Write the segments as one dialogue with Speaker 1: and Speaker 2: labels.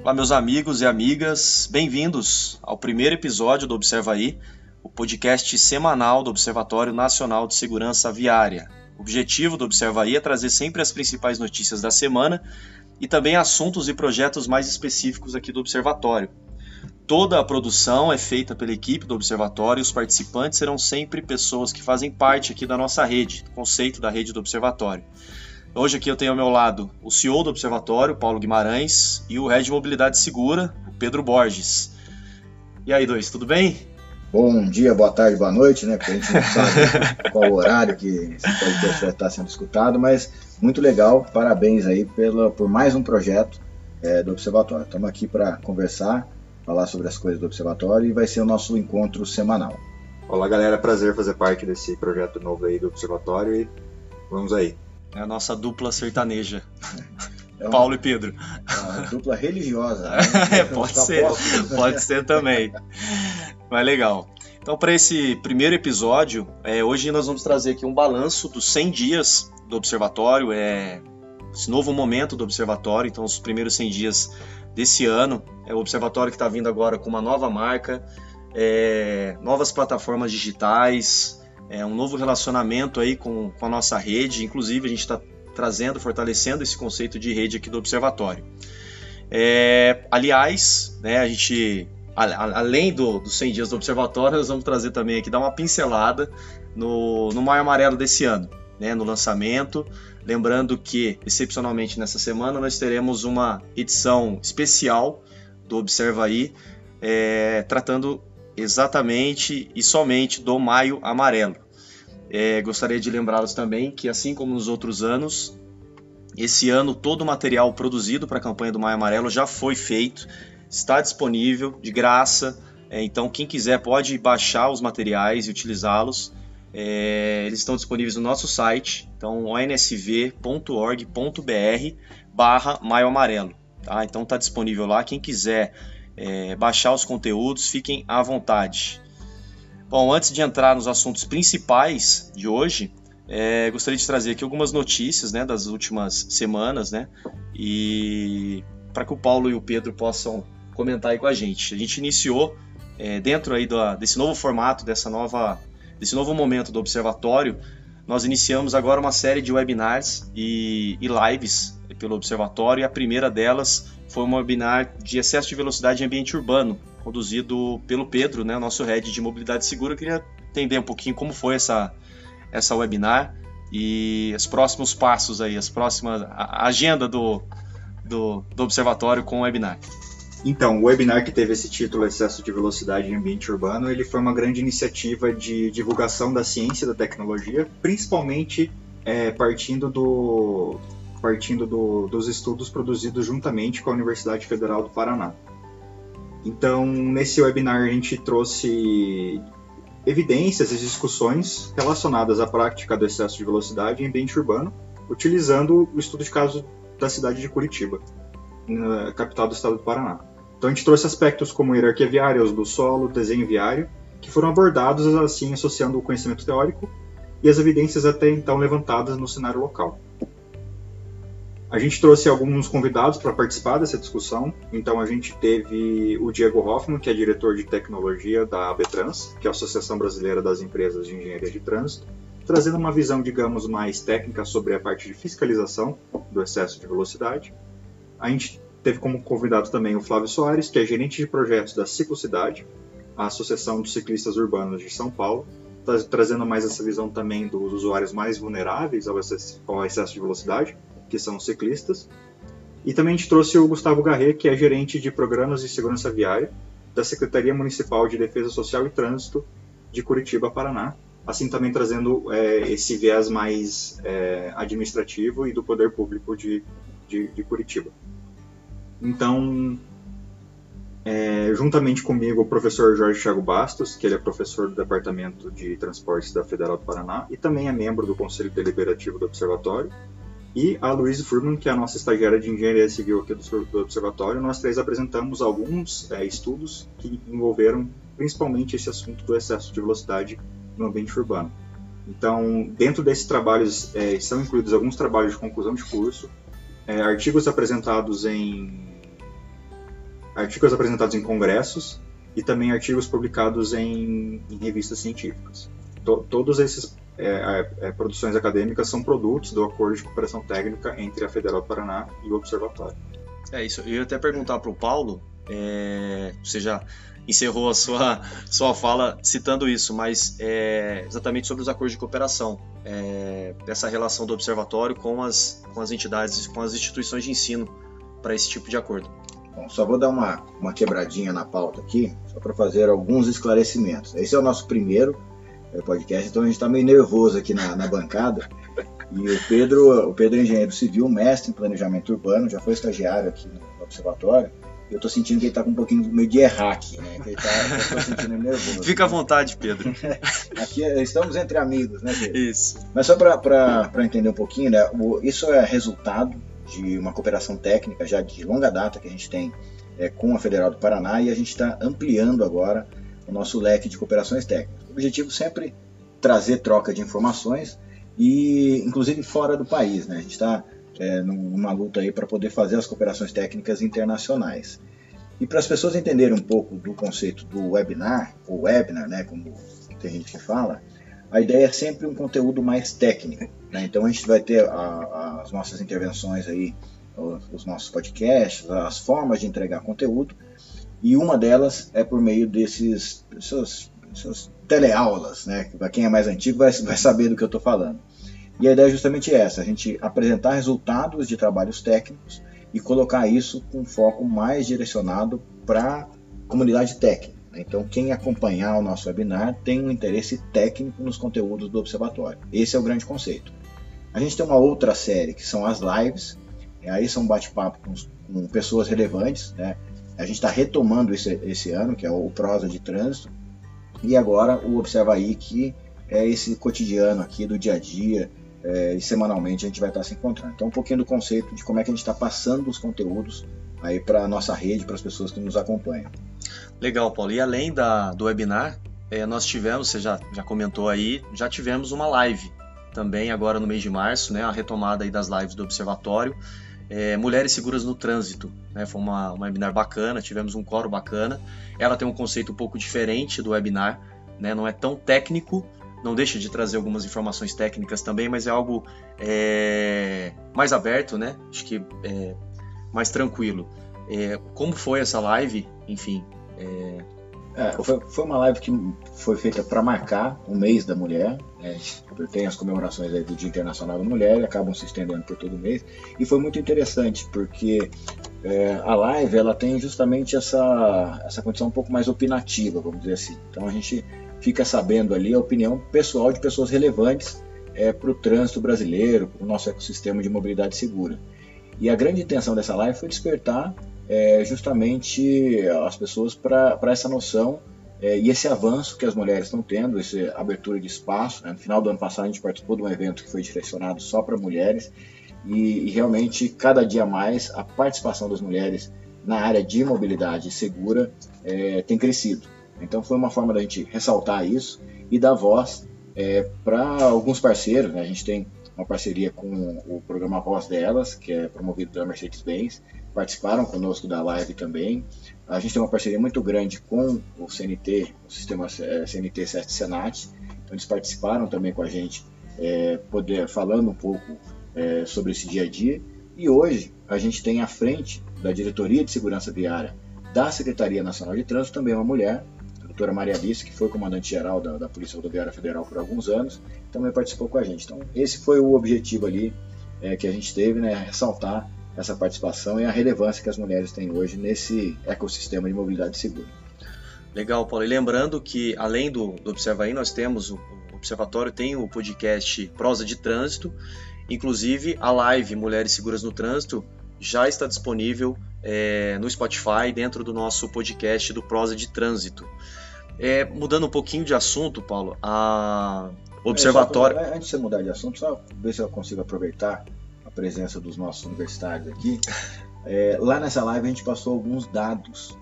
Speaker 1: Olá, meus amigos e amigas, bem-vindos ao primeiro episódio do Observa Aí, o podcast semanal do Observatório Nacional de Segurança Viária. O objetivo do Observa Aí é trazer sempre as principais notícias da semana e também assuntos e projetos mais específicos aqui do Observatório. Toda a produção é feita pela equipe do Observatório e os participantes serão sempre pessoas que fazem parte aqui da nossa rede, do conceito da rede do Observatório. Hoje aqui eu tenho ao meu lado o CEO do Observatório, Paulo Guimarães, e o Head de Mobilidade Segura, o Pedro Borges. E aí, dois, tudo bem?
Speaker 2: Bom dia, boa tarde, boa noite, né? Porque a gente não sabe qual o horário que esse podcast vai estar sendo escutado, mas muito legal, parabéns aí por mais um projeto do Observatório. Estamos aqui para conversar, falar sobre as coisas do Observatório e vai ser o nosso encontro semanal.
Speaker 3: Olá, galera, prazer fazer parte desse projeto novo aí do Observatório e vamos aí.
Speaker 1: É a nossa dupla sertaneja, Paulo e Pedro.
Speaker 2: É uma dupla religiosa. Né?
Speaker 1: Pode ser também. Mas legal. Então, para esse primeiro episódio, hoje nós vamos trazer aqui um balanço dos 100 dias do Observatório, esse novo momento do Observatório, então os primeiros 100 dias desse ano. É o Observatório que está vindo agora com uma nova marca, novas plataformas digitais, um novo relacionamento aí com a nossa rede. Inclusive a gente está fortalecendo esse conceito de rede aqui do Observatório. Aliás, né, a gente, além dos 100 dias do Observatório, nós vamos trazer também aqui, dar uma pincelada no Maio Amarelo desse ano, né, no lançamento. Lembrando que, excepcionalmente nessa semana, nós teremos uma edição especial do Observa Aí, tratando exatamente e somente do Maio Amarelo. Gostaria de lembrá-los também que, assim como nos outros anos, esse ano todo o material produzido para a campanha do Maio Amarelo já foi feito, está disponível de graça, então quem quiser pode baixar os materiais e utilizá-los. Eles estão disponíveis no nosso site, então onsv.org.br/Maio Amarelo. Tá? Então está disponível lá, quem quiser baixar os conteúdos, fiquem à vontade. Bom, antes de entrar nos assuntos principais de hoje, gostaria de trazer aqui algumas notícias, né, das últimas semanas, né, e para que o Paulo e o Pedro possam comentar aí com a gente. A gente iniciou, dentro aí desse novo formato, desse novo momento do Observatório, nós iniciamos agora uma série de webinars e lives pelo Observatório, e a primeira delas foi um webinar de excesso de velocidade em ambiente urbano, conduzido pelo Pedro, né, nosso Head de Mobilidade Segura. Eu queria entender um pouquinho como foi essa webinar e os próximos passos aí, a agenda do Observatório com o webinar.
Speaker 3: Então, o webinar que teve esse título, Excesso de Velocidade em Ambiente Urbano, ele foi uma grande iniciativa de divulgação da ciência e da tecnologia, principalmente partindo dos estudos produzidos juntamente com a Universidade Federal do Paraná. Então, nesse webinar a gente trouxe evidências e discussões relacionadas à prática do excesso de velocidade em ambiente urbano, utilizando o estudo de caso da cidade de Curitiba, na capital do estado do Paraná. Então, a gente trouxe aspectos como hierarquia viária, uso do solo, desenho viário, que foram abordados assim, associando o conhecimento teórico e as evidências até então levantadas no cenário local. A gente trouxe alguns convidados para participar dessa discussão. Então a gente teve o Diego Hoffman, que é diretor de tecnologia da ABTrans, que é a Associação Brasileira das Empresas de Engenharia de Trânsito, trazendo uma visão, digamos, mais técnica sobre a parte de fiscalização do excesso de velocidade. A gente teve como convidado também o Flávio Soares, que é gerente de projetos da Ciclocidade, a Associação dos Ciclistas Urbanos de São Paulo, trazendo mais essa visão também dos usuários mais vulneráveis ao excesso de velocidade, que são os ciclistas. E também a gente trouxe o Gustavo Garret, que é gerente de Programas de Segurança Viária da Secretaria Municipal de Defesa Social e Trânsito de Curitiba, Paraná, assim também trazendo esse viés mais administrativo e do poder público de Curitiba. Então, juntamente comigo, o professor Jorge Thiago Bastos, que ele é professor do Departamento de Transportes da Federal do Paraná e também é membro do Conselho Deliberativo do Observatório, e a Louise Furman, que é a nossa estagiária de Engenharia Civil aqui do Observatório. Nós três apresentamos alguns estudos que envolveram principalmente esse assunto do excesso de velocidade no ambiente urbano. Então, dentro desses trabalhos, estão incluídos alguns trabalhos de conclusão de curso, artigos apresentados em artigos apresentados em congressos e também artigos publicados em revistas científicas. Todos esses produções acadêmicas são produtos do acordo de cooperação técnica entre a Federal do Paraná e o Observatório.
Speaker 1: É isso. Eu ia até perguntar para o Paulo, você já encerrou a sua fala citando isso, mas exatamente sobre os acordos de cooperação, dessa relação do Observatório com as entidades, com as instituições de ensino para esse tipo de acordo.
Speaker 2: Bom, só vou dar uma quebradinha na pauta aqui, só para fazer alguns esclarecimentos. Esse é o nosso primeiro podcast, então a gente está meio nervoso aqui na bancada. E o Pedro é engenheiro civil, mestre em planejamento urbano, já foi estagiário aqui no Observatório. Eu estou sentindo que ele está com um pouquinho meio de errar aqui, né? Eu estou sentindo nervoso.
Speaker 1: Fica à vontade, Pedro.
Speaker 2: Aqui estamos entre amigos, né, Pedro?
Speaker 1: Isso.
Speaker 2: Mas só para entender um pouquinho, né? Isso é resultado de uma cooperação técnica já de longa data que a gente tem com a Federal do Paraná, e a gente está ampliando agora o nosso leque de cooperações técnicas. O objetivo sempre é trazer troca de informações, e inclusive fora do país, né? A gente está numa luta aí para poder fazer as cooperações técnicas internacionais. E para as pessoas entenderem um pouco do conceito do webinar, ou webinar, né, como tem gente que fala, a ideia é sempre um conteúdo mais técnico, né? Então a gente vai ter as nossas intervenções aí, os nossos podcasts, as formas de entregar conteúdo, e uma delas é por meio desses teleaulas, né? Para quem é mais antigo vai saber do que eu estou falando. E a ideia é justamente essa, a gente apresentar resultados de trabalhos técnicos e colocar isso com foco mais direcionado para a comunidade técnica. Então, quem acompanhar o nosso webinar tem um interesse técnico nos conteúdos do Observatório. Esse é o grande conceito. A gente tem uma outra série, que são as lives. Aí são bate-papo com pessoas relevantes, né? A gente está retomando esse ano, que é o Prosa de Trânsito. E agora o Observa Aí, que é esse cotidiano aqui do dia a dia, e semanalmente a gente vai estar se encontrando. Então, um pouquinho do conceito de como é que a gente está passando os conteúdos aí para a nossa rede, para as pessoas que nos acompanham.
Speaker 1: Legal, Paulo. E além do webinar, nós tivemos, você já comentou aí, já tivemos uma live também agora no mês de março, né, a retomada aí das lives do Observatório, Mulheres Seguras no Trânsito, né, foi uma webinar bacana, tivemos um coro bacana. Ela tem um conceito um pouco diferente do webinar, né, não é tão técnico, não deixa de trazer algumas informações técnicas também, mas é algo mais aberto, né, acho que mais tranquilo. Como foi essa live? Enfim...
Speaker 2: Foi uma live que foi feita para marcar o mês da mulher, né? Tem as comemorações aí do Dia Internacional da Mulher e acabam se estendendo por todo o mês, e foi muito interessante porque a live ela tem justamente essa condição um pouco mais opinativa, vamos dizer assim. Então a gente fica sabendo ali a opinião pessoal de pessoas relevantes para o trânsito brasileiro, para o nosso ecossistema de mobilidade segura. E a grande intenção dessa live foi despertar justamente as pessoas para essa noção e esse avanço que as mulheres estão tendo, essa abertura de espaço, né? No final do ano passado a gente participou de um evento que foi direcionado só para mulheres, e realmente cada dia mais a participação das mulheres na área de mobilidade segura tem crescido. Então foi uma forma da gente ressaltar isso e dar voz para alguns parceiros, né? A gente tem uma parceria com o programa Voz Delas, que é promovido pela Mercedes-Benz, participaram conosco da live também. A gente tem uma parceria muito grande com o CNT, o sistema CNT SEST Senat, então eles participaram também com a gente, falando um pouco sobre esse dia a dia. E hoje a gente tem à frente da Diretoria de Segurança Viária da Secretaria Nacional de Trânsito também uma mulher, a doutora Maria Alice, que foi comandante-geral da Polícia Rodoviária Federal por alguns anos, também participou com a gente. Então esse foi o objetivo ali que a gente teve, né, ressaltar essa participação e a relevância que as mulheres têm hoje nesse ecossistema de mobilidade segura.
Speaker 1: Legal, Paulo. E lembrando que, além do Observa Aí, nós temos, o Observatório tem o podcast Prosa de Trânsito, inclusive a live Mulheres Seguras no Trânsito já está disponível no Spotify, dentro do nosso podcast do Prosa de Trânsito. Mudando um pouquinho de assunto, Paulo, o Observatório...
Speaker 2: Antes de você mudar de assunto, só ver se eu consigo aproveitar a presença dos nossos universitários aqui. Lá nessa live a gente passou alguns dados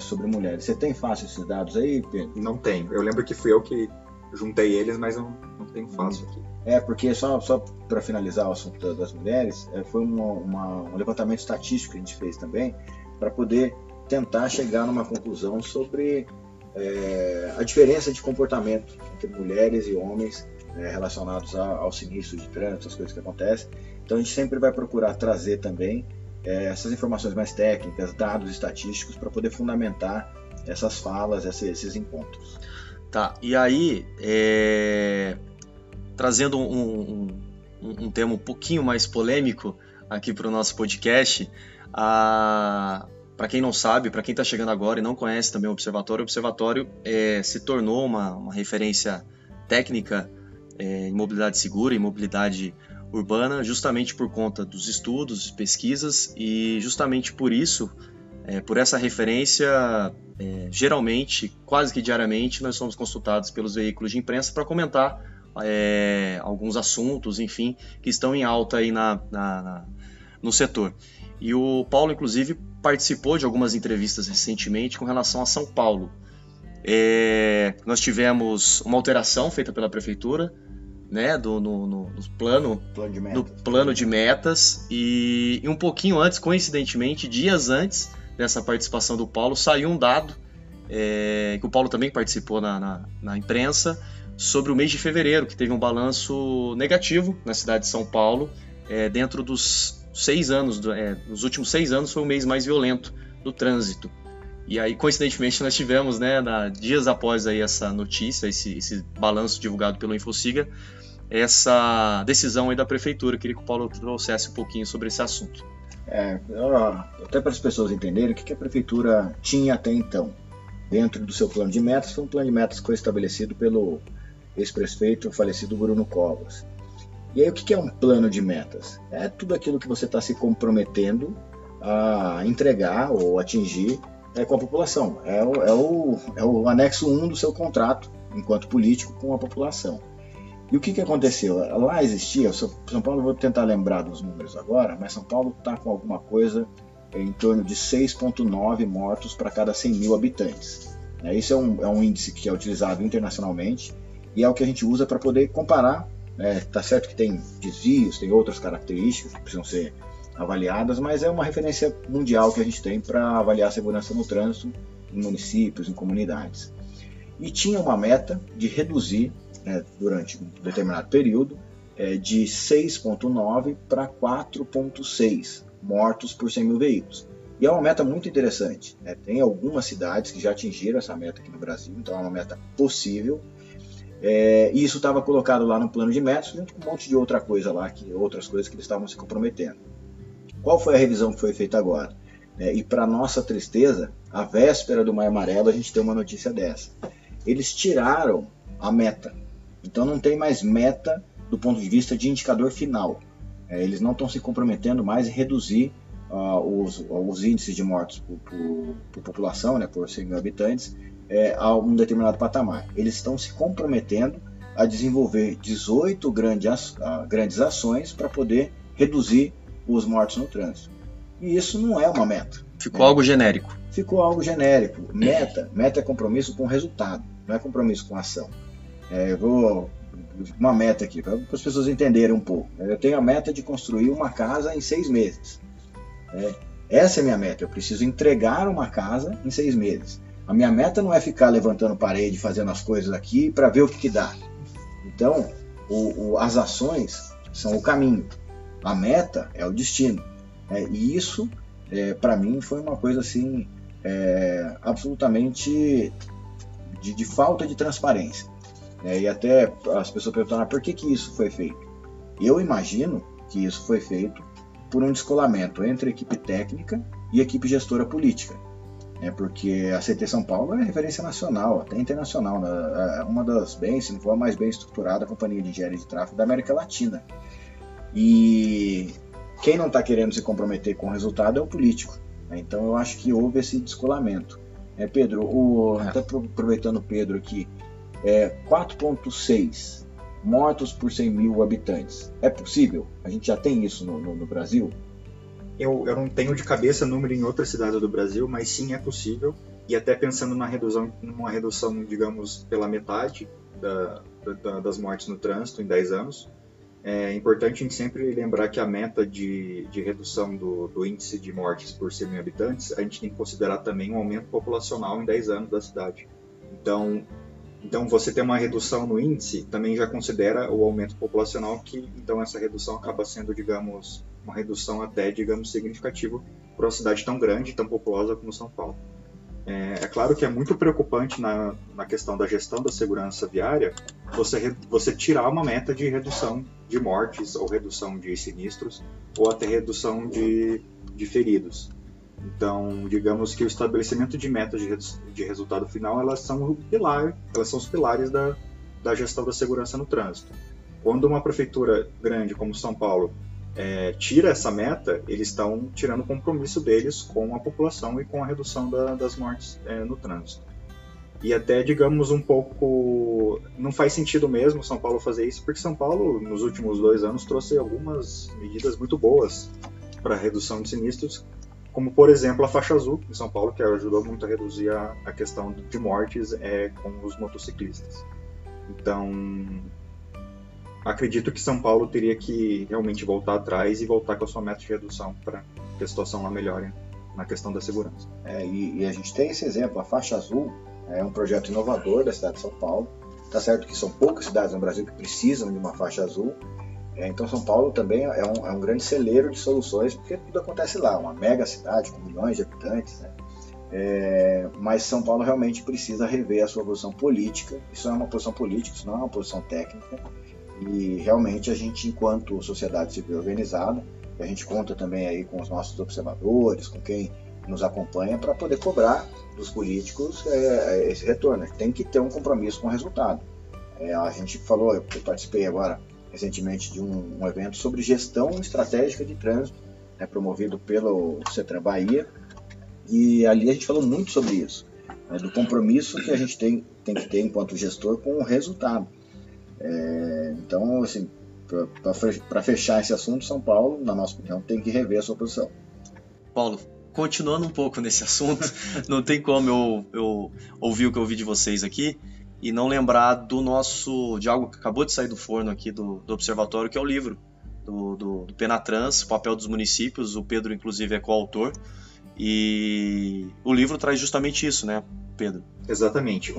Speaker 2: sobre mulheres. Você tem fácil esses dados aí, Pedro?
Speaker 3: Não tenho. Eu lembro que fui eu que juntei eles, mas não tenho fácil aqui.
Speaker 2: Porque só para finalizar o assunto das mulheres, foi um levantamento estatístico que a gente fez também, para poder tentar chegar numa conclusão sobre a diferença de comportamento entre mulheres e homens relacionados ao sinistro de trânsito, as coisas que acontecem. Então a gente sempre vai procurar trazer também essas informações mais técnicas, dados estatísticos, para poder fundamentar essas falas, esses encontros.
Speaker 1: Tá, e aí, trazendo um tema um pouquinho mais polêmico aqui para o nosso podcast, para quem não sabe, para quem está chegando agora e não conhece também o Observatório se tornou uma referência técnica em mobilidade segura e mobilidade urbana, justamente por conta dos estudos, pesquisas, e justamente por isso, por essa referência, geralmente, quase que diariamente, nós somos consultados pelos veículos de imprensa para comentar alguns assuntos, enfim, que estão em alta aí no setor. E o Paulo, inclusive, participou de algumas entrevistas recentemente com relação a São Paulo. Nós tivemos uma alteração feita pela Prefeitura, né, no plano de metas, e um pouquinho antes, coincidentemente, dias antes dessa participação do Paulo, saiu um dado, que o Paulo também participou na imprensa, sobre o mês de fevereiro, que teve um balanço negativo na cidade de São Paulo, dentro dos 6 anos, nos últimos 6 anos foi o mês mais violento do trânsito. E aí, coincidentemente, nós tivemos, né, dias após aí essa notícia, esse balanço divulgado pelo Infociga, essa decisão aí da Prefeitura. Eu queria que o Paulo trouxesse um pouquinho sobre esse assunto.
Speaker 2: Até para as pessoas entenderem o que a Prefeitura tinha até então. Dentro do seu plano de metas, foi um plano de metas que foi estabelecido pelo ex-prefeito falecido Bruno Covas. E aí, o que é um plano de metas? É tudo aquilo que você está se comprometendo a entregar ou atingir com a população. É o anexo 1 do seu contrato, enquanto político, com a população. E o que aconteceu? Lá existia, São Paulo, vou tentar lembrar dos números agora, mas São Paulo está com alguma coisa em torno de 6,9 mortos para cada 100 mil habitantes. Isso é um índice que é utilizado internacionalmente e é o que a gente usa para poder comparar. Tá certo que tem desvios, tem outras características que precisam ser avaliadas, mas é uma referência mundial que a gente tem para avaliar a segurança no trânsito em municípios, em comunidades. E tinha uma meta de reduzir, durante um determinado período, de 6,9 para 4,6 mortos por 100 mil veículos. E é uma meta muito interessante. Tem algumas cidades que já atingiram essa meta aqui no Brasil, então é uma meta possível. E isso estava colocado lá no plano de metas, junto com um monte de outra coisa lá, outras coisas que eles estavam se comprometendo. Qual foi a revisão que foi feita agora? E para nossa tristeza, à véspera do Maio Amarelo, a gente tem uma notícia dessa. Eles tiraram a meta. Então não tem mais meta do ponto de vista de indicador final. Eles não estão se comprometendo mais em reduzir os índices de mortos por população, por 100 mil habitantes, a um determinado patamar. Eles estão se comprometendo a desenvolver 18 grandes ações para poder reduzir os mortos no trânsito. E isso não é uma meta.
Speaker 1: Ficou algo genérico.
Speaker 2: Ficou algo genérico. Meta é compromisso com resultado, não é compromisso com ação. Uma meta aqui, para as pessoas entenderem um pouco. Eu tenho a meta de construir uma casa em 6 meses. Essa é a minha meta. Eu preciso entregar uma casa em 6 meses. A minha meta não é ficar levantando parede, fazendo as coisas aqui para ver o que dá. Então, as ações são o caminho. A meta é o destino. E isso, para mim, foi uma coisa assim, absolutamente de falta de transparência. E até as pessoas perguntaram por que isso foi feito. Eu imagino que isso foi feito por um descolamento entre a equipe técnica e a equipe gestora política. Porque a CT São Paulo é referência nacional, até internacional, né? É uma das se não for a mais bem estruturada companhia de engenharia de tráfego da América Latina. E quem não está querendo se comprometer com o resultado é o político. Então eu acho que houve esse descolamento. Pedro, até aproveitando o Pedro aqui, 4,6 mortos por 100 mil habitantes. É possível? A gente já tem isso no Brasil?
Speaker 3: Eu não tenho de cabeça número em outras cidades do Brasil, mas sim é possível. E até pensando numa redução, digamos, pela metade das mortes no trânsito em 10 anos, é importante a gente sempre lembrar que a meta de redução do índice de mortes por 100 mil habitantes, a gente tem que considerar também um aumento populacional em 10 anos da cidade. Então você ter uma redução no índice também já considera o aumento populacional, que então essa redução acaba sendo, digamos, uma redução até, digamos, significativa para uma cidade tão grande, tão populosa como São Paulo. É claro que é muito preocupante na questão da gestão da segurança viária você tirar uma meta de redução de mortes ou redução de sinistros ou até redução de feridos. Então, digamos que o estabelecimento de metas de resultado final, elas são os pilares da gestão da segurança no trânsito. Quando uma prefeitura grande como São Paulo tira essa meta, eles estão tirando o compromisso deles com a população e com a redução das mortes no trânsito. E até, digamos, um pouco... Não faz sentido mesmo São Paulo fazer isso, porque São Paulo, nos últimos 2 anos, trouxe algumas medidas muito boas para a redução de sinistros, como, por exemplo, a faixa azul em São Paulo, que ajudou muito a reduzir a questão de mortes com os motociclistas. Então, acredito que São Paulo teria que realmente voltar atrás e voltar com a sua meta de redução para que a situação lá melhore na questão da segurança.
Speaker 2: E a gente tem esse exemplo, a faixa azul é um projeto inovador da cidade de São Paulo. Tá certo que são poucas cidades no Brasil que precisam de uma faixa azul, então São Paulo também é um grande celeiro de soluções, porque tudo acontece lá, uma mega cidade com milhões de habitantes, né? Mas São Paulo realmente precisa rever a sua posição política. Isso é uma posição política, isso não é uma posição técnica, e realmente a gente, enquanto sociedade civil organizada, a gente conta também aí com os nossos observadores, com quem nos acompanha, para poder cobrar dos políticos esse retorno. Tem que ter um compromisso com o resultado. A gente falou, eu participei agora recentemente de um evento sobre gestão estratégica de trânsito, promovido pelo CETRAN Bahia, e ali a gente falou muito sobre isso, do compromisso que a gente tem que ter enquanto gestor com o resultado. Então, assim, para fechar esse assunto, São Paulo, na nossa opinião, tem que rever a sua posição.
Speaker 1: Paulo, continuando um pouco nesse assunto, não tem como eu ouvir o que eu ouvi de vocês aqui e não lembrar de algo que acabou de sair do forno aqui do Observatório, que é o livro do Penatrans, o papel dos municípios. O Pedro, inclusive, é coautor, e o livro traz justamente isso, né, Pedro?
Speaker 3: Exatamente.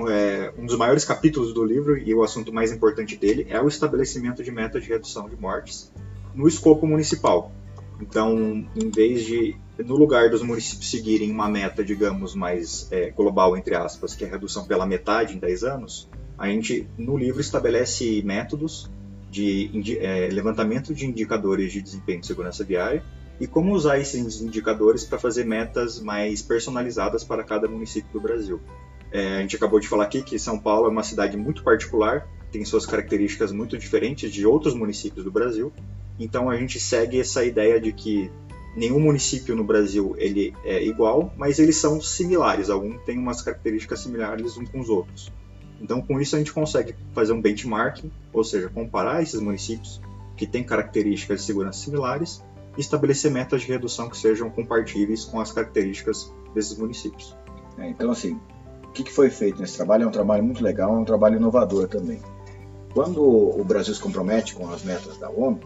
Speaker 3: Um dos maiores capítulos do livro, e o assunto mais importante dele, é o estabelecimento de metas de redução de mortes no escopo municipal. Então, em vez de, no lugar dos municípios seguirem uma meta, digamos, mais global, entre aspas, que é a redução pela metade em 10 anos, a gente, no livro, estabelece métodos de levantamento de indicadores de desempenho de segurança viária e como usar esses indicadores para fazer metas mais personalizadas para cada município do Brasil. A gente acabou de falar aqui que São Paulo é uma cidade muito particular, tem suas características muito diferentes de outros municípios do Brasil. Então a gente segue essa ideia de que nenhum município no Brasil ele é igual, mas eles são similares, alguns têm umas características similares uns com os outros. Então com isso a gente consegue fazer um benchmarking, ou seja, comparar esses municípios que têm características de segurança similares e estabelecer metas de redução que sejam compatíveis com as características desses municípios.
Speaker 2: Então, assim, o que foi feito nesse trabalho? É um trabalho muito legal, é um trabalho inovador também. Quando o Brasil se compromete com as metas da ONU,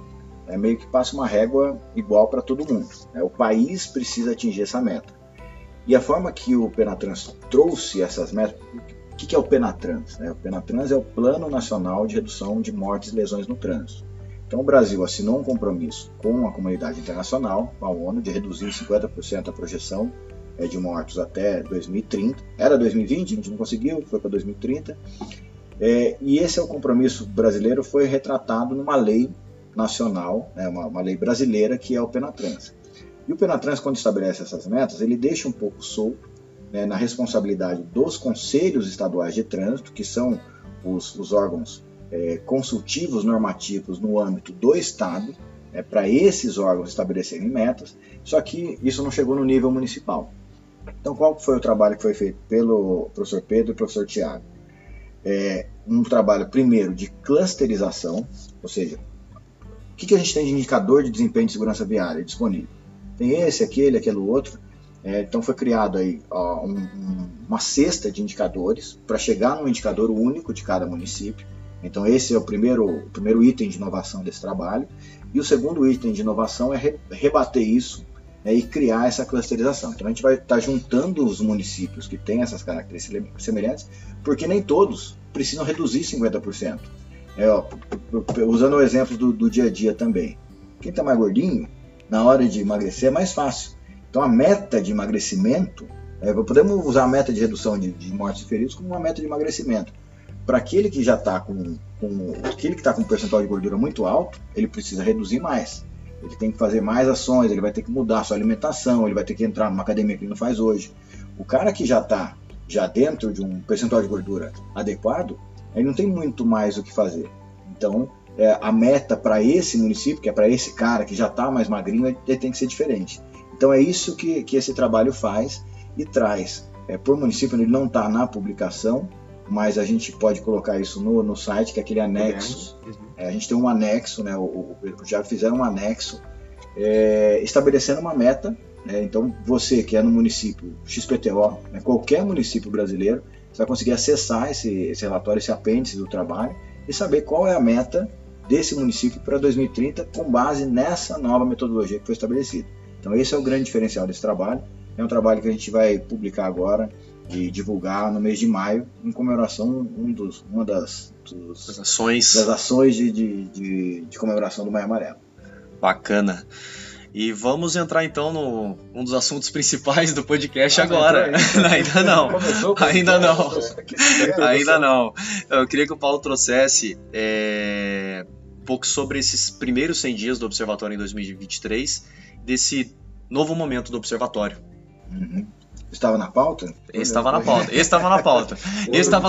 Speaker 2: meio que passa uma régua igual para todo mundo. O país precisa atingir essa meta. E a forma que o Penatrans trouxe essas metas... O que é o Penatrans? O Penatrans é o Plano Nacional de Redução de Mortes e Lesões no Trânsito. Então o Brasil assinou um compromisso com a comunidade internacional, com a ONU, de reduzir 50% a projeção de mortos até 2030. Era 2020, a gente não conseguiu, foi para 2030. E esse é o compromisso brasileiro, foi retratado numa lei nacional, uma lei brasileira, que é o Penatrans. E o Penatrans, quando estabelece essas metas, ele deixa um pouco solto na responsabilidade dos conselhos estaduais de trânsito, que são os órgãos consultivos normativos no âmbito do Estado, para esses órgãos estabelecerem metas, só que isso não chegou no nível municipal. Então, qual foi o trabalho que foi feito pelo professor Pedro e professor Tiago? Um trabalho, primeiro, de clusterização, ou seja, o que a gente tem de indicador de desempenho de segurança viária disponível? Tem esse, aquele outro. Então foi criado aí uma cesta de indicadores para chegar num indicador único de cada município. Então esse é o primeiro item de inovação desse trabalho. E o segundo item de inovação é rebater isso, né, e criar essa clusterização. Então a gente vai estar juntando os municípios que têm essas características semelhantes, porque nem todos precisam reduzir 50%. Usando o exemplo do dia a dia também. Quem está mais gordinho, na hora de emagrecer é mais fácil. Então a meta de emagrecimento, podemos usar a meta de redução de mortes e feridos como uma meta de emagrecimento. Para aquele que já está com um percentual de gordura muito alto, ele precisa reduzir mais. Ele tem que fazer mais ações, ele vai ter que mudar a sua alimentação, ele vai ter que entrar numa academia que ele não faz hoje. O cara que já está dentro de um percentual de gordura adequado, ele não tem muito mais o que fazer. Então, a meta para esse município, que é para esse cara que já está mais magrinho, ele tem que ser diferente. Então é isso que esse trabalho faz e traz. Por município, ele não está na publicação, mas a gente pode colocar isso no site, que é aquele anexo. A gente tem um anexo, né, já fizeram um anexo estabelecendo uma meta. Então você que é no município XPTO, né, qualquer município brasileiro, você vai conseguir acessar esse relatório, esse apêndice do trabalho e saber qual é a meta desse município para 2030 com base nessa nova metodologia que foi estabelecida. Então esse é o grande diferencial desse trabalho. É um trabalho que a gente vai publicar agora e divulgar no mês de maio, em comemoração uma das ações de comemoração do Maio Amarelo.
Speaker 1: Bacana. E vamos entrar então um dos assuntos principais do podcast agora. Ainda não. Ainda não. Eu queria que o Paulo trouxesse um pouco sobre esses primeiros 100 dias do Observatório em 2023, desse novo momento do Observatório.
Speaker 2: Uhum. Estava na pauta?
Speaker 1: Esse estava na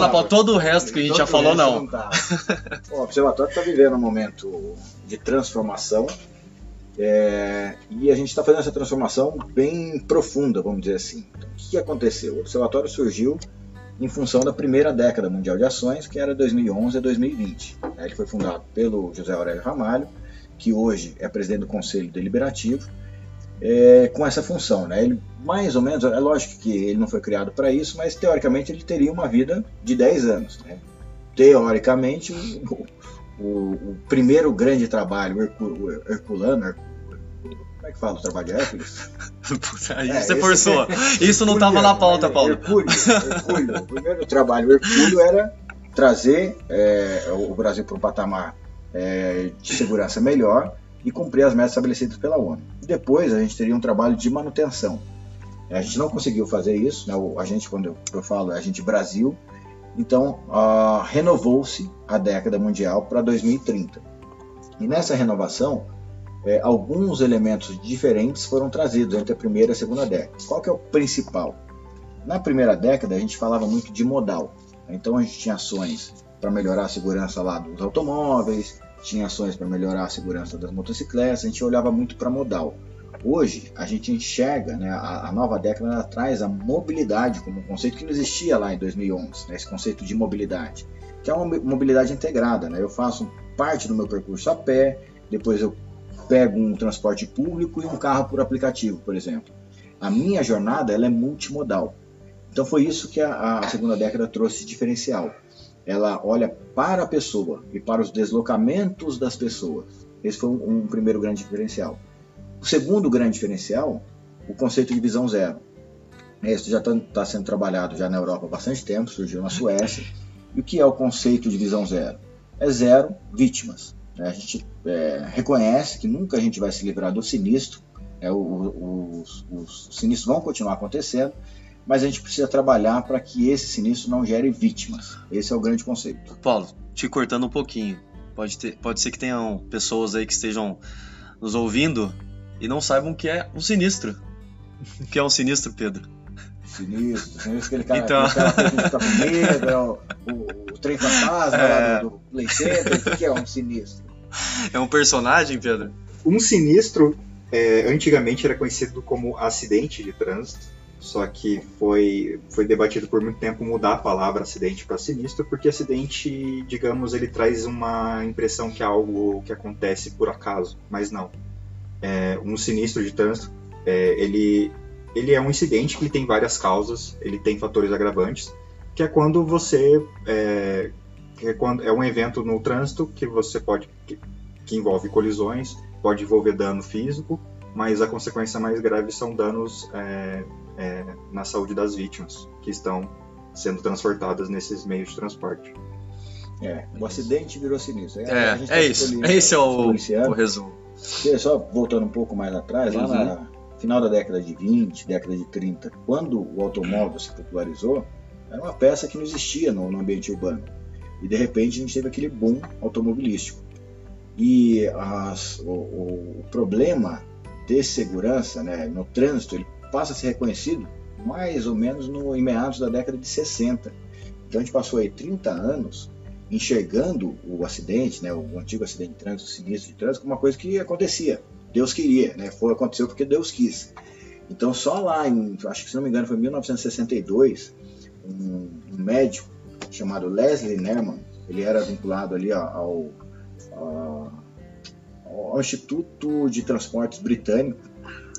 Speaker 1: pauta. Todo o resto que a gente já falou, não.
Speaker 2: O Observatório está vivendo um momento de transformação, e a gente está fazendo essa transformação bem profunda, vamos dizer assim. Então, o que aconteceu? O Observatório surgiu em função da primeira década mundial de ações, que era 2011 a 2020. Ele foi fundado pelo José Aurélio Ramalho, que hoje é presidente do Conselho Deliberativo, com essa função, né? Ele, mais ou menos, é lógico que ele não foi criado para isso, mas teoricamente ele teria uma vida de 10 anos. Né? Teoricamente, o primeiro grande trabalho herculano, como é que fala o trabalho de Hércules?
Speaker 1: Aí você forçou. Isso não estava na pauta, Paulo.
Speaker 2: Hercúleo. O primeiro trabalho hercúleo era trazer o Brasil para um patamar de segurança melhor e cumprir as metas estabelecidas pela ONU. E depois a gente teria um trabalho de manutenção. A gente não conseguiu fazer isso, né? A gente, quando eu falo, a gente Brasil, então renovou-se a década mundial para 2030. E nessa renovação, alguns elementos diferentes foram trazidos entre a primeira e a segunda década. Qual que é o principal? Na primeira década a gente falava muito de modal. Então a gente tinha ações para melhorar a segurança lá dos automóveis, tinha ações para melhorar a segurança das motocicletas, a gente olhava muito para modal. Hoje, a gente enxerga, né, a nova década ela traz a mobilidade como um conceito que não existia lá em 2011, né, esse conceito de mobilidade, que é uma mobilidade integrada. Né, eu faço parte do meu percurso a pé, depois eu pego um transporte público e um carro por aplicativo, por exemplo. A minha jornada ela é multimodal. Então foi isso que a segunda década trouxe diferencial. Ela olha para a pessoa e para os deslocamentos das pessoas. Esse foi um primeiro grande diferencial. O segundo grande diferencial, o conceito de visão zero. Isso já está sendo trabalhado já na Europa há bastante tempo, surgiu na Suécia. E o que é o conceito de visão zero? É zero vítimas. A gente reconhece que nunca a gente vai se livrar do sinistro, os sinistros vão continuar acontecendo, mas a gente precisa trabalhar para que esse sinistro não gere vítimas. Esse é o grande conceito.
Speaker 1: Paulo, te cortando um pouquinho, pode ser que tenham pessoas aí que estejam nos ouvindo e não saibam o que é um sinistro. O que é um sinistro, Pedro?
Speaker 2: Sinistro, aquele cara que está com medo, o trem fantasma lá do Play Center. O que é um sinistro?
Speaker 1: É um personagem, Pedro?
Speaker 3: Um sinistro, antigamente era conhecido como acidente de trânsito, só que foi debatido por muito tempo mudar a palavra acidente para sinistro, porque acidente, digamos, ele traz uma impressão que é algo que acontece por acaso, mas não. Um sinistro de trânsito, ele é um incidente que ele tem várias causas, ele tem fatores agravantes, que é quando você é um evento no trânsito que você que envolve colisões, pode envolver dano físico, mas a consequência mais grave são danos na saúde das vítimas que estão sendo transportadas nesses meios de transporte.
Speaker 2: O acidente virou sinistro.
Speaker 1: Esse é o resumo.
Speaker 2: Só voltando um pouco mais atrás, lá na final da década de 20, década de 30, quando o automóvel se popularizou, era uma peça que não existia no ambiente urbano. E de repente a gente teve aquele boom automobilístico. E o problema de segurança, né, no trânsito, ele passa a ser reconhecido mais ou menos em meados da década de 60. Então a gente passou aí 30 anos enxergando o acidente, né, o antigo acidente de trânsito, o sinistro de trânsito, como uma coisa que acontecia. Deus queria, né? Aconteceu porque Deus quis. Então só lá, acho que se não me engano foi em 1962, um médico chamado Leslie Nerman, ele era vinculado ali ao Instituto de Transportes Britânico.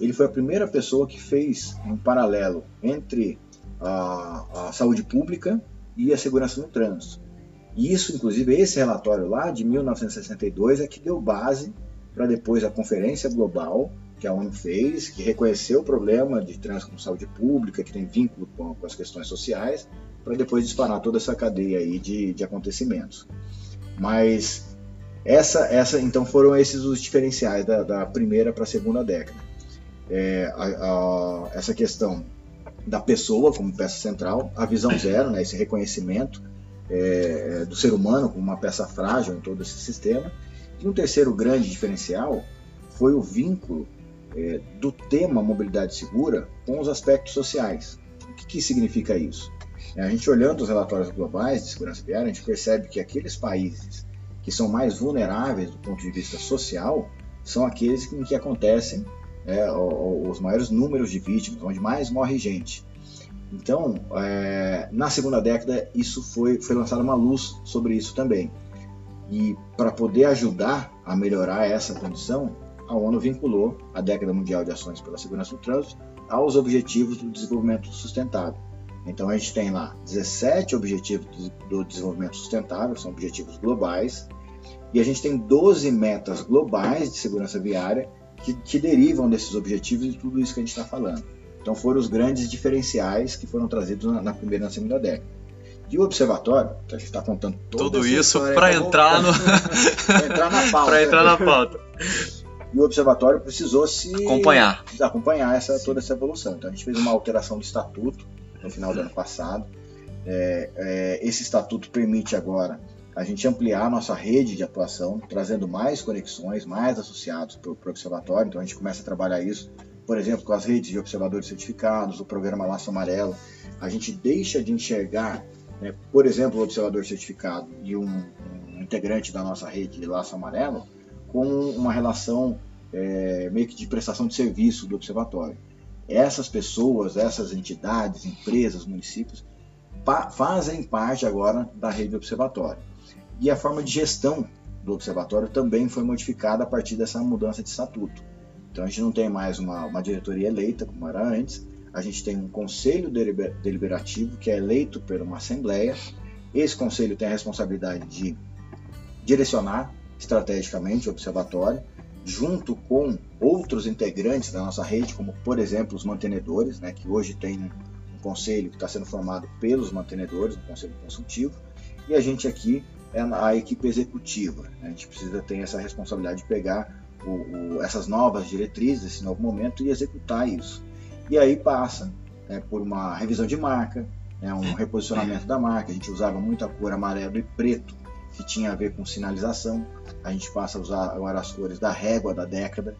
Speaker 2: Ele foi a primeira pessoa que fez um paralelo entre a saúde pública e a segurança no trânsito. E isso, inclusive, esse relatório lá de 1962 é que deu base para depois a Conferência Global que a ONU fez, que reconheceu o problema de trânsito com saúde pública, que tem vínculo com as questões sociais, para depois disparar toda essa cadeia aí de acontecimentos. Mas então foram esses os diferenciais da primeira para a segunda década. Essa questão da pessoa como peça central, a visão zero, né, esse reconhecimento do ser humano como uma peça frágil em todo esse sistema. E um terceiro grande diferencial foi o vínculo do tema mobilidade segura com os aspectos sociais. O que significa isso? A gente olhando os relatórios globais de segurança viária, a gente percebe que aqueles países que são mais vulneráveis do ponto de vista social são aqueles em que acontecem os maiores números de vítimas, onde mais morre gente. Então, na segunda década, isso foi lançada uma luz sobre isso também. E para poder ajudar a melhorar essa condição, a ONU vinculou a Década Mundial de Ações pela Segurança do Trânsito aos Objetivos do Desenvolvimento Sustentável. Então a gente tem lá 17 Objetivos do Desenvolvimento Sustentável, são objetivos globais, e a gente tem 12 metas globais de segurança viária que derivam desses objetivos e tudo isso que a gente está falando. Então foram os grandes diferenciais que foram trazidos na primeira e na segunda década. E o observatório, que a gente está contando
Speaker 1: tudo isso para entrar na pauta.
Speaker 2: E o observatório precisou
Speaker 1: acompanhar
Speaker 2: toda essa evolução. Então a gente fez uma alteração do estatuto no final do ano passado. Esse estatuto permite agora a gente ampliar a nossa rede de atuação, trazendo mais conexões, mais associados para o observatório. Então a gente começa a trabalhar isso, por exemplo, com as redes de observadores certificados, o programa Laço Amarelo. A gente deixa de enxergar, por exemplo, o observador certificado e um integrante da nossa rede de Laço Amarelo com uma relação meio que de prestação de serviço do observatório. Essas pessoas, essas entidades, empresas, municípios, fazem parte agora da rede do observatório. E a forma de gestão do observatório também foi modificada a partir dessa mudança de estatuto. Então a gente não tem mais uma diretoria eleita, como era antes, a gente tem um conselho deliberativo que é eleito por uma assembleia. Esse conselho tem a responsabilidade de direcionar estrategicamente o observatório, junto com outros integrantes da nossa rede, como por exemplo os mantenedores, que hoje tem um conselho que está sendo formado pelos mantenedores, um conselho consultivo, e a gente aqui é a equipe executiva. A gente precisa ter essa responsabilidade de pegar essas novas diretrizes, esse novo momento e executar isso. E aí passa por uma revisão de marca, um reposicionamento da marca. A gente usava muito a cor amarelo e preto, que tinha a ver com sinalização. A gente passa a usar agora as cores da régua da década,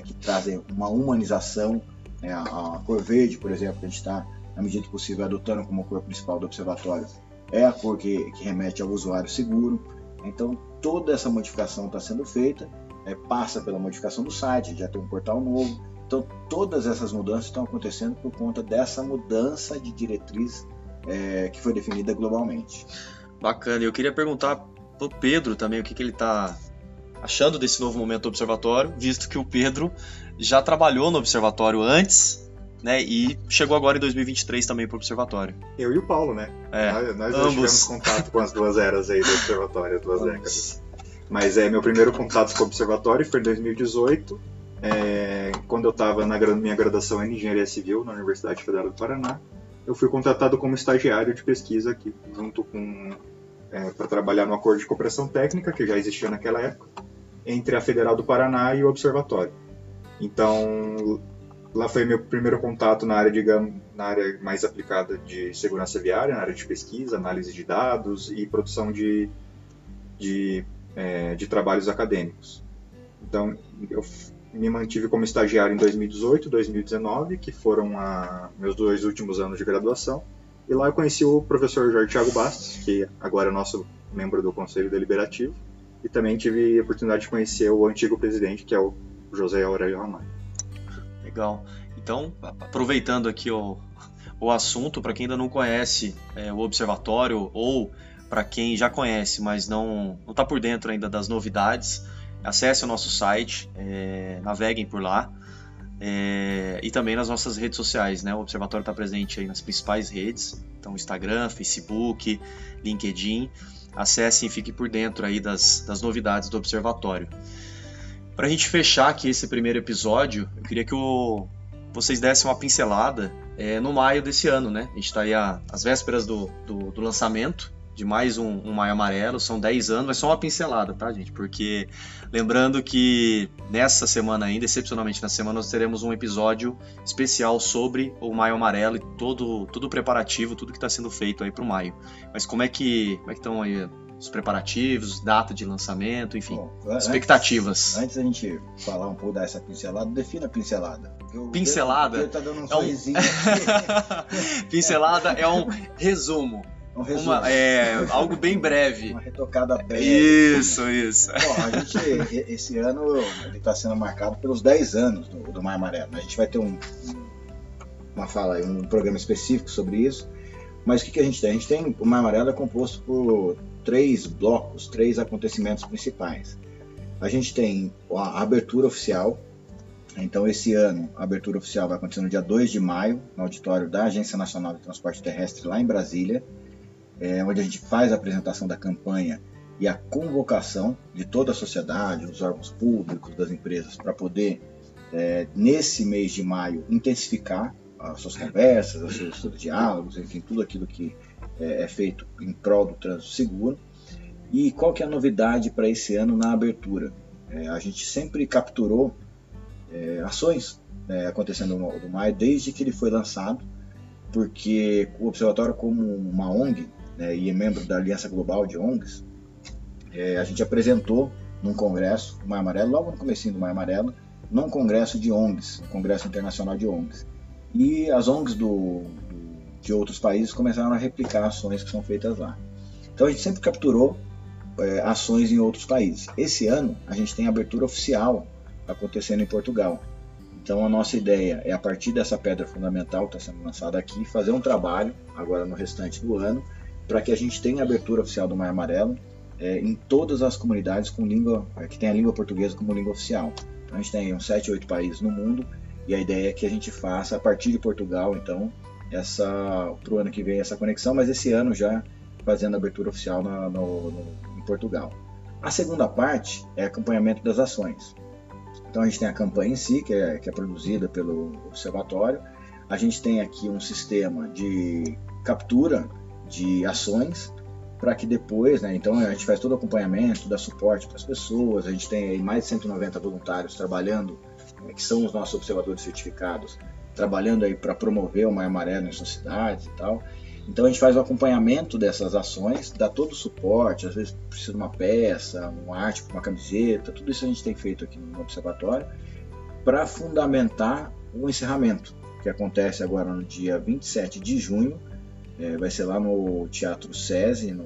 Speaker 2: que trazem uma humanização. A cor verde, por exemplo, que a gente está, na medida do possível, adotando como cor principal do observatório, é a cor que remete ao usuário seguro. Então, toda essa modificação está sendo feita, passa pela modificação do site, já tem um portal novo. Então, todas essas mudanças estão acontecendo por conta dessa mudança de diretriz que foi definida globalmente.
Speaker 1: Bacana. Eu queria perguntar para o Pedro também o que ele está achando desse novo momento do observatório, visto que o Pedro já trabalhou no observatório antes né? E chegou agora em 2023 também para o Observatório.
Speaker 3: Eu e o Paulo, né? Nós
Speaker 1: ambos
Speaker 3: tivemos contato com as duas eras aí do Observatório, as duas décadas. Mas meu primeiro contato com o Observatório foi em 2018, quando eu estava na minha graduação em Engenharia Civil na Universidade Federal do Paraná. Eu fui contratado como estagiário de pesquisa aqui, junto com para trabalhar no acordo de cooperação técnica, que já existia naquela época, entre a Federal do Paraná e o Observatório. Então, lá foi meu primeiro contato na área mais aplicada de segurança viária, na área de pesquisa, análise de dados e produção de trabalhos acadêmicos. Então, eu me mantive como estagiário em 2018 e 2019, que foram meus 2 últimos anos de graduação. E lá eu conheci o professor Jorge Thiago Bastos, que agora é nosso membro do Conselho Deliberativo. E também tive a oportunidade de conhecer o antigo presidente, que é o José Aurélio Ramalho.
Speaker 1: Legal. Então, aproveitando aqui o assunto, para quem ainda não conhece o Observatório, ou para quem já conhece, mas não está por dentro ainda das novidades, acesse o nosso site, naveguem por lá, e também nas nossas redes sociais, né? O Observatório está presente aí nas principais redes, então Instagram, Facebook, LinkedIn. Acessem e fiquem por dentro aí das novidades do Observatório. Para a gente fechar aqui esse primeiro episódio, eu queria que vocês dessem uma pincelada no maio desse ano, né? A gente está aí às vésperas do lançamento de mais um Maio Amarelo, são 10 anos, mas só uma pincelada, tá, gente? Porque lembrando que nessa semana ainda, excepcionalmente nessa semana, nós teremos um episódio especial sobre o Maio Amarelo e todo o preparativo, tudo que está sendo feito aí para o maio. Mas como é que estão aí os preparativos, data de lançamento, enfim, expectativas?
Speaker 2: Antes da gente falar um pouco dessa pincelada, defina a pincelada.
Speaker 1: Pincelada?
Speaker 2: Ele tá dando um sorrisinho
Speaker 1: Pincelada é um resumo. Algo bem breve.
Speaker 2: Uma retocada breve.
Speaker 1: Isso.
Speaker 2: Bom, a gente, esse ano, ele está sendo marcado pelos 10 anos do Maio Amarelo. A gente vai ter um programa específico sobre isso. Mas o que a gente tem? A gente tem, o Maio Amarelo é composto por 3 blocos, 3 acontecimentos principais. A gente tem a abertura oficial. Então, esse ano, a abertura oficial vai acontecer no dia 2 de maio, no auditório da Agência Nacional de Transporte Terrestre, lá em Brasília, onde a gente faz a apresentação da campanha e a convocação de toda a sociedade, os órgãos públicos, das empresas, para poder, nesse mês de maio, intensificar as suas conversas, os seus diálogos, enfim, tudo aquilo que é feito em prol do trânsito seguro. E qual que é a novidade para esse ano na abertura? A gente sempre capturou ações acontecendo no maio desde que ele foi lançado, porque o Observatório, como uma ONG, e é membro da Aliança Global de ONGs, a gente apresentou num congresso, o Maio Amarelo, logo no comecinho do Maio Amarelo, num congresso de ONGs, um congresso internacional de ONGs. E as ONGs de outros países começaram a replicar ações que são feitas lá. Então a gente sempre capturou ações em outros países. Esse ano a gente tem a abertura oficial acontecendo em Portugal. Então a nossa ideia é, a partir dessa pedra fundamental que está sendo lançada aqui, fazer um trabalho agora no restante do ano para que a gente tenha a abertura oficial do Maio Amarelo em todas as comunidades com que tem a língua portuguesa como língua oficial. Então a gente tem uns 7, 8 países no mundo e a ideia é que a gente faça, a partir de Portugal, então, para o ano que vem essa conexão, mas esse ano já fazendo a abertura oficial em Portugal. A segunda parte é acompanhamento das ações. Então a gente tem a campanha em si, que é produzida pelo Observatório. A gente tem aqui um sistema de captura de ações para que depois, então a gente faz todo o acompanhamento, dá suporte para as pessoas. A gente tem aí mais de 190 voluntários trabalhando, que são os nossos observadores certificados, trabalhando aí para promover o Maio Amarelo em suas cidades e tal. Então a gente faz o acompanhamento dessas ações, dá todo o suporte, às vezes precisa de uma peça, uma arte, uma camiseta, tudo isso a gente tem feito aqui no Observatório para fundamentar o encerramento, que acontece agora no dia 27 de junho, vai ser lá no Teatro SESI,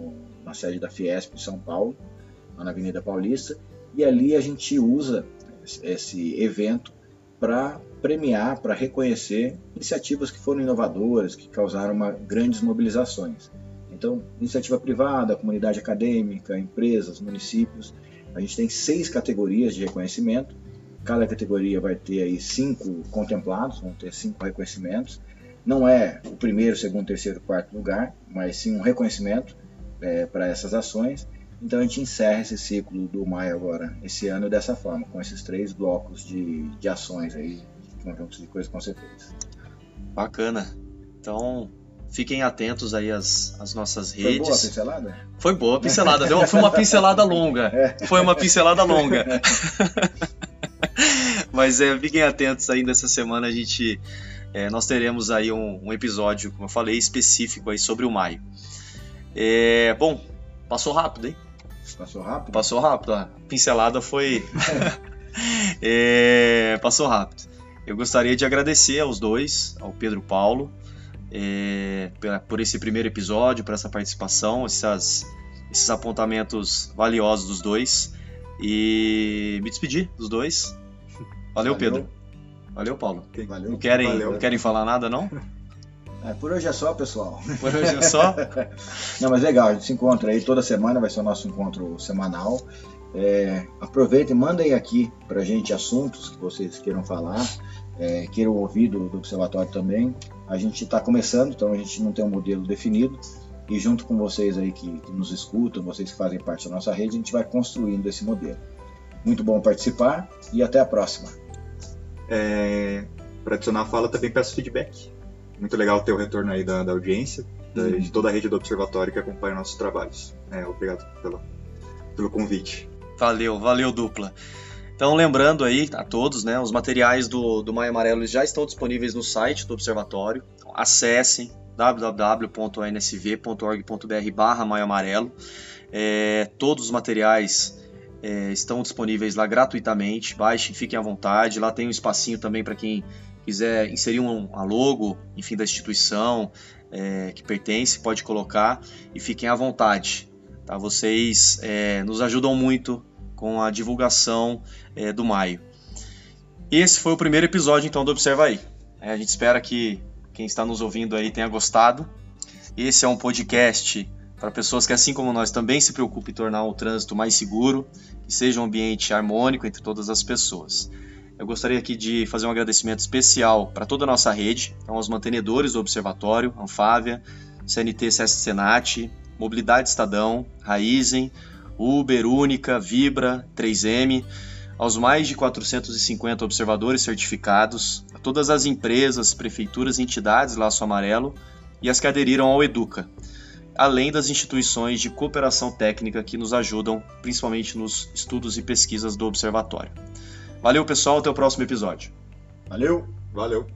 Speaker 2: na sede da Fiesp em São Paulo, lá na Avenida Paulista, e ali a gente usa esse evento para premiar, para reconhecer iniciativas que foram inovadoras, que causaram grandes mobilizações. Então, iniciativa privada, comunidade acadêmica, empresas, municípios. A gente tem 6 categorias de reconhecimento Cada categoria vai ter aí 5 contemplados, vão ter 5 reconhecimentos. Não é o primeiro, segundo, terceiro, quarto lugar, mas sim um reconhecimento para essas ações. Então a gente encerra esse ciclo do Maio agora, esse ano, dessa forma, com esses 3 blocos de ações aí, de conjuntos de coisas que vão ser feitas.
Speaker 1: Bacana. Então, fiquem atentos aí às nossas redes.
Speaker 2: Foi boa a pincelada?
Speaker 1: Foi boa a pincelada. Foi uma pincelada longa. Foi uma pincelada longa. Mas fiquem atentos aí nessa semana. Nós teremos aí um episódio, como eu falei, específico aí sobre o Maio. Bom, passou rápido, hein?
Speaker 2: Passou rápido?
Speaker 1: Passou rápido. A pincelada foi... passou rápido. Eu gostaria de agradecer aos dois, ao Pedro e Paulo, por esse primeiro episódio, por essa participação, esses apontamentos valiosos dos dois, e me despedir dos dois. Valeu, Pedro. Valeu, Paulo.
Speaker 2: Valeu.
Speaker 1: Não querem falar nada, não?
Speaker 2: Por hoje é só, pessoal.
Speaker 1: Por hoje é só?
Speaker 2: Não, mas legal, a gente se encontra aí toda semana, vai ser o nosso encontro semanal. Aproveitem, mandem aqui pra gente assuntos que vocês queiram falar, queiram ouvir do Observatório também. A gente está começando, então a gente não tem um modelo definido, e junto com vocês aí que nos escutam, vocês que fazem parte da nossa rede, a gente vai construindo esse modelo. Muito bom participar e até a próxima.
Speaker 3: Para adicionar a fala, também peço feedback. Muito legal ter o retorno aí da audiência, de toda a rede do Observatório que acompanha nossos trabalhos. Obrigado pelo convite.
Speaker 1: Valeu, dupla. Então, lembrando aí a todos, né, os materiais do Maio Amarelo já estão disponíveis no site do Observatório. Acessem www.nsv.org.br/Maio Amarelo. Todos os materiais estão disponíveis lá gratuitamente. Baixem, fiquem à vontade. Lá tem um espacinho também para quem quiser inserir a logo, enfim, da instituição que pertence, pode colocar, e fiquem à vontade. Tá? Vocês nos ajudam muito com a divulgação do Maio. Esse foi o primeiro episódio, então, do Observa Aí. A gente espera que quem está nos ouvindo aí tenha gostado. Esse é um podcast para pessoas que, assim como nós, também se preocupam em tornar o trânsito mais seguro, que seja um ambiente harmônico entre todas as pessoas. Eu gostaria aqui de fazer um agradecimento especial para toda a nossa rede, então aos mantenedores do Observatório, Anfávia, CNT Sesc Senat, Mobilidade Estadão, Raizen, Uber, Única, Vibra, 3M, aos mais de 450 observadores certificados, a todas as empresas, prefeituras e entidades Laço Amarelo e as que aderiram ao Educa, além das instituições de cooperação técnica que nos ajudam, principalmente nos estudos e pesquisas do Observatório. Valeu, pessoal, até o próximo episódio.
Speaker 2: Valeu!
Speaker 3: Valeu!